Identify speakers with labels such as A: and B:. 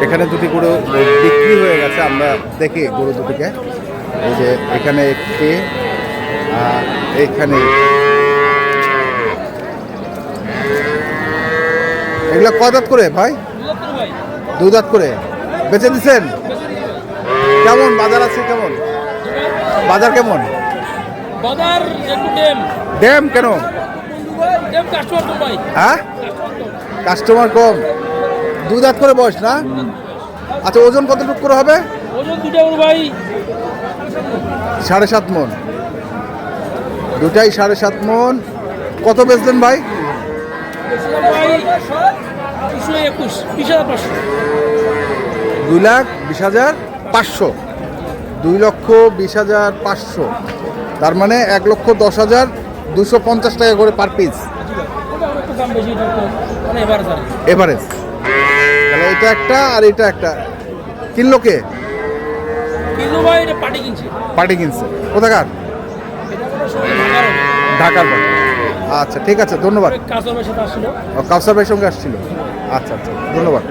A: এখানে দুটি গরু বিক্রি হয়ে গেছে, আমরা দেখি গরু দুটিকে। এই যে এখানে একটি, এইখানে এগুলো কয় দাঁত করে ভাই? 2 দাঁত করে বেচে দিচ্ছেন। কেমন বাজার আছে? কেমন বাজার? কেমন
B: বাজার? একটু ড্যাম
A: ড্যাম কেন?
B: ড্যাম কাস্টমার কম ভাই।
A: হ্যাঁ, কাস্টমার কম। 2 দাঁত করে বয়স না? আচ্ছা, ওজন কতটুকু করে হবে?
B: ওজন দুটা ভাই
A: 7.5 মন। দুটাই 7.5 মন। কত বেচলেন ভাই?
B: ভাই 2,21,500।
A: 2,20,500। 2,20,500, তার মানে 1,10,250 টাকা করে পার পিস
B: দাম বেশি, মানে
A: এভারেজ। তাহলে এটা একটা আর এটা একটা। কিনলো কে?
B: কিন্তু ভাই এটা পাটি কিনছে।
A: পার্টি কিনছে। কোথাকার? ঢাকার বাড়ি। আচ্ছা, ঠিক আছে, ধন্যবাদ।
B: কাজের সাথে আসছিল।
A: কাউসার ভাইয়ের সঙ্গে আসছিল। আচ্ছা আচ্ছা, ধন্যবাদ।